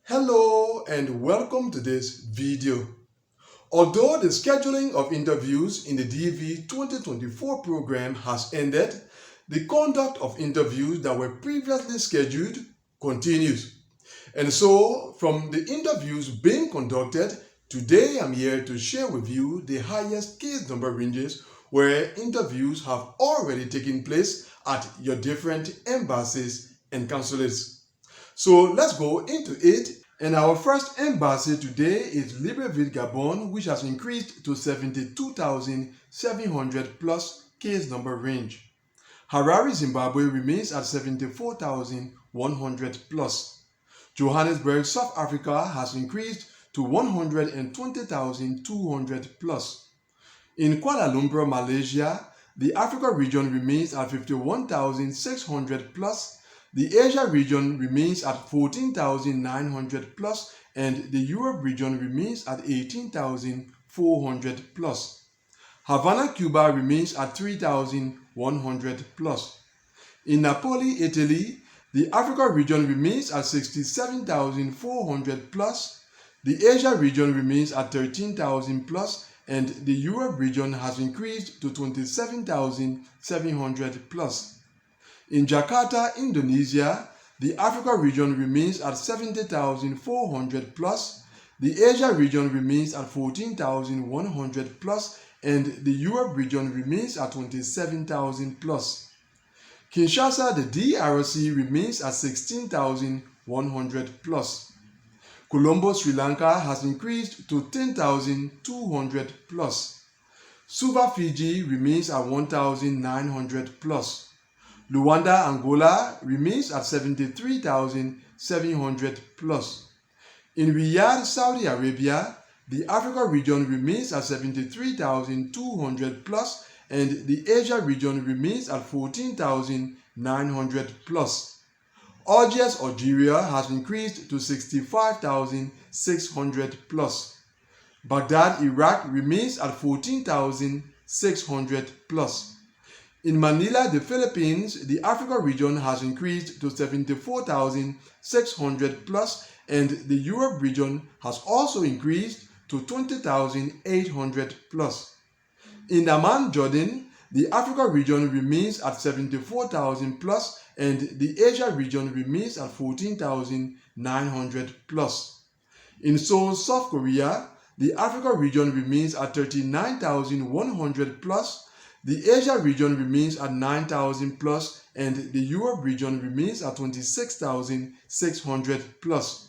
Hello and welcome to this video. Although the scheduling of interviews in the DV 2024 program has ended, the conduct of interviews that were previously scheduled continues. And so, from the interviews being conducted, today I'm here to share with you the highest case number ranges where interviews have already taken place at your different embassies and consulates. So let's go into it. And our first embassy today is Libreville, Gabon, which has increased to 72,700 plus case number range. Harare, Zimbabwe remains at 74,100 plus. Johannesburg, South Africa has increased to 120,200 plus. In Kuala Lumpur, Malaysia, the Africa region remains at 51,600 plus. The Asia region remains at 14,900 plus, and the Europe region remains at 18,400 plus. Havana, Cuba remains at 3,100 plus. In Napoli, Italy, the Africa region remains at 67,400 plus. The Asia region remains at 13,000 plus, and the Europe region has increased to 27,700 plus. In Jakarta, Indonesia, the Africa region remains at 70,400 plus, the Asia region remains at 14,100 plus, and the Europe region remains at 27,000 plus. Kinshasa, the DRC remains at 16,100 plus. Colombo, Sri Lanka has increased to 10,200 plus. Suva, Fiji remains at 1,900 plus. Luanda, Angola remains at 73,700 plus. In Riyadh, Saudi Arabia, the Africa region remains at 73,200 plus, and the Asia region remains at 14,900 plus. Algiers, Algeria has increased to 65,600 plus. Baghdad, Iraq remains at 14,600 plus. In Manila, the Philippines, the Africa region has increased to 74,600 plus, and the Europe region has also increased to 20,800 plus. In Amman, Jordan, the Africa region remains at 74,000 plus, and the Asia region remains at 14,900 plus. In Seoul, South Korea, the Africa region remains at 39,100 plus, the Asia region remains at 9,000 plus, and the Europe region remains at 26,600 plus.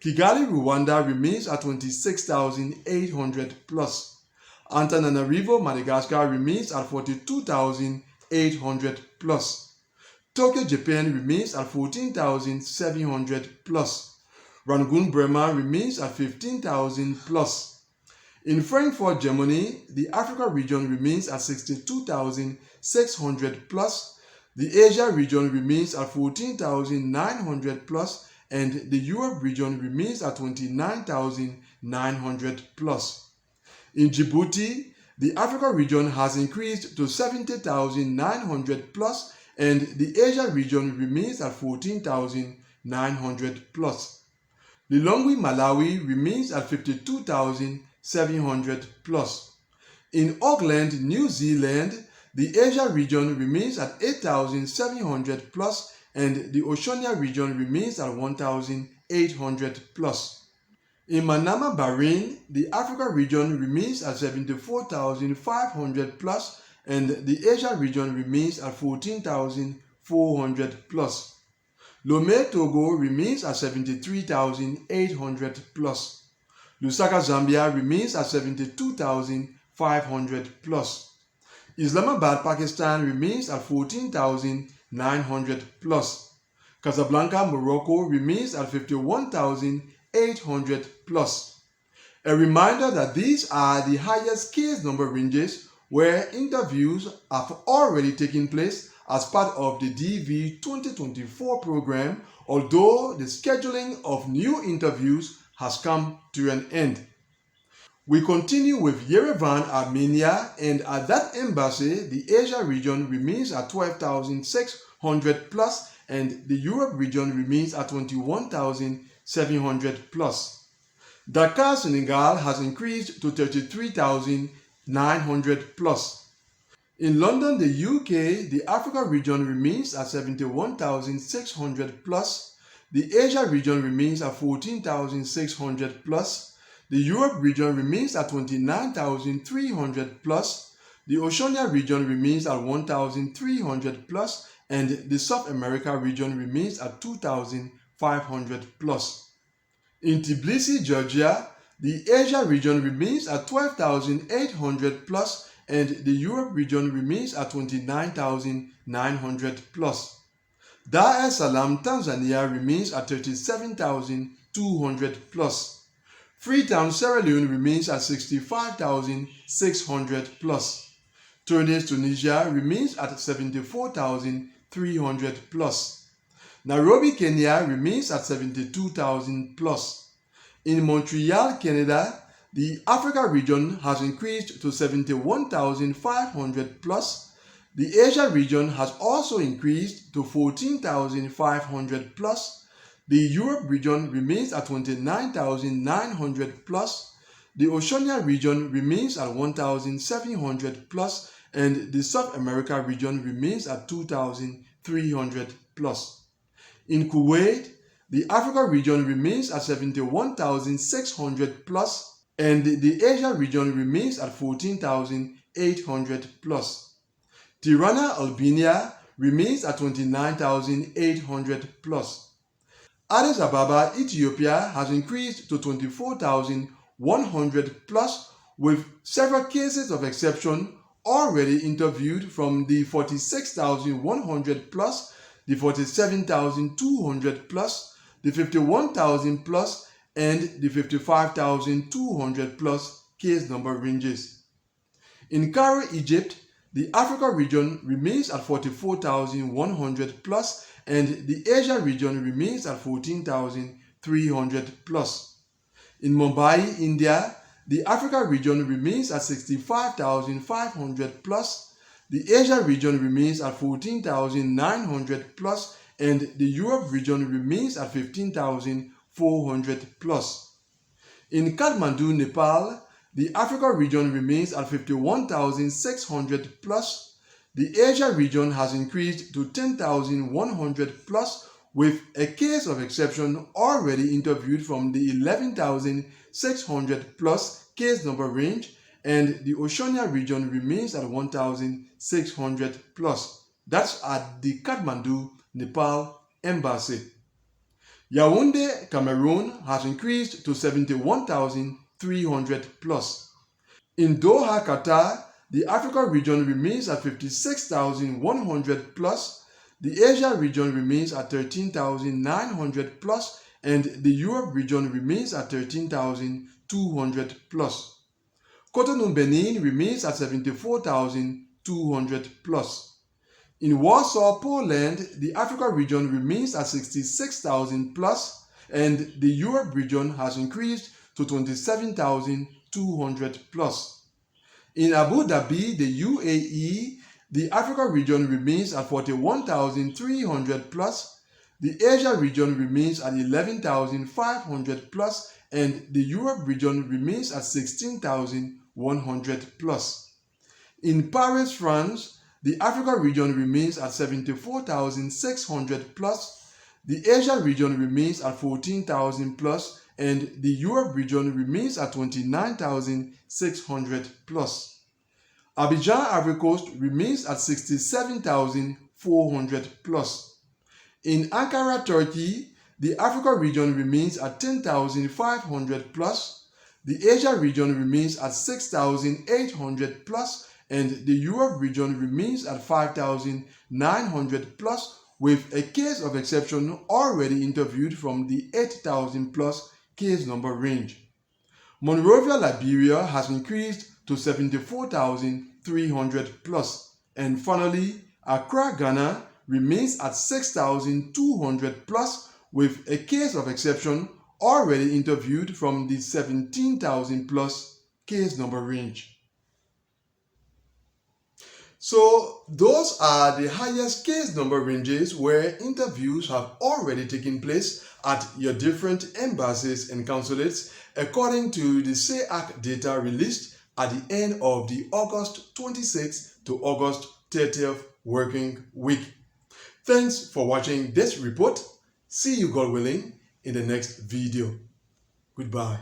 Kigali, Rwanda remains at 26,800 plus. Antananarivo, Madagascar remains at 42,800 plus. Tokyo, Japan remains at 14,700 plus. Rangoon, Burma remains at 15,000 plus. In Frankfurt, Germany, the Africa region remains at 62,600 plus, the Asia region remains at 14,900 plus, and the Europe region remains at 29,900 plus. In Djibouti, the Africa region has increased to 70,900 plus, and the Asia region remains at 14,900 plus. Lilongwe, Malawi remains at 52,700 plus. In Auckland, New Zealand, the Asia region remains at 8,700 plus, and the Oceania region remains at 1,800 plus. In Manama, Bahrain, the Africa region remains at 74,500 plus, and the Asia region remains at 14,400 plus. Lomé, Togo remains at 73,800 plus. Lusaka, Zambia remains at 72,500 plus. Islamabad, Pakistan remains at 14,900 plus. Casablanca, Morocco remains at 51,800 plus. A reminder that these are the highest case number ranges where interviews have already taken place as part of the DV 2024 program, although the scheduling of new interviews has come to an end. We continue with Yerevan, Armenia, and at that embassy, the Asia region remains at 12,600 plus, and the Europe region remains at 21,000 700 plus. Dakar, Senegal has increased to 33,900 plus. In London, the UK, the Africa region remains at 71,600 plus. The Asia region remains at 14,600 plus. The Europe region remains at 29,300 plus. The Oceania region remains at 1,300 plus, and the South America region remains at 2,500 plus. In Tbilisi, Georgia, the Asia region remains at 12,800 plus, and the Europe region remains at 29,900 plus. Dar es Salaam, Tanzania remains at 37,200 plus. Freetown, Sierra Leone remains at 65,600 plus. Tunis, Tunisia remains at 74,300 plus. Nairobi, Kenya remains at 72,000 plus. In Montreal, Canada, the Africa region has increased to 71,500 plus. The Asia region has also increased to 14,500 plus. The Europe region remains at 29,900 plus. The Oceania region remains at 1,700 plus, and the South America region remains at 2,300 plus. In Kuwait, the Africa region remains at 71,600 plus, and the Asia region remains at 14,800 plus. Tirana, Albania remains at 29,800 plus. Addis Ababa, Ethiopia has increased to 24,100 plus, with several cases of exception already interviewed from the 46,100 plus, the 47,200 plus, the 51,000 plus, and the 55,200 plus case number ranges. In Cairo, Egypt, the Africa region remains at 44,100 plus, and the Asia region remains at 14,300 plus. In Mumbai, India, the Africa region remains at 65,500 plus, the Asia region remains at 14,900 plus, and the Europe region remains at 15,400 plus. In Kathmandu, Nepal, the Africa region remains at 51,600 plus. The Asia region has increased to 10,100 plus, with a case of exception already interviewed from the 11,600 plus case number range, and the Oceania region remains at 1,600 plus. That's at the Kathmandu, Nepal embassy. Yaoundé, Cameroon has increased to 71,300 plus. In Doha, Qatar, the Africa region remains at 56,100 plus, the Asia region remains at 13,900 plus, and the Europe region remains at 13,200 plus. Cotonou, Benin remains at 74,200 plus. In Warsaw, Poland, the Africa region remains at 66,000 plus, and the Europe region has increased to 27,200 plus. In Abu Dhabi, the UAE, the Africa region remains at 41,300 plus, the Asia region remains at 11,500 plus, and the Europe region remains at 16,100 plus. In Paris, France, the Africa region remains at 74,600 plus, the Asia region remains at 14,000 plus, and the Europe region remains at 29,600 plus. Abidjan, Ivory Coast remains at 67,400 plus. In Ankara, Turkey, the Africa region remains at 10,500 plus, the Asia region remains at 6,800 plus, and the Europe region remains at 5,900 plus, with a case of exception already interviewed from the 8,000 plus case number range. Monrovia, Liberia has increased to 74,300 plus. And finally, Accra, Ghana remains at 6,200 plus, with a case of exception already interviewed from the 17,000 plus case number range. So those are the highest case number ranges where interviews have already taken place at your different embassies and consulates according to the CEAC data released at the end of the August 26th to August 30th working week. Thanks for watching this report. See you, God willing, in the next video. Goodbye.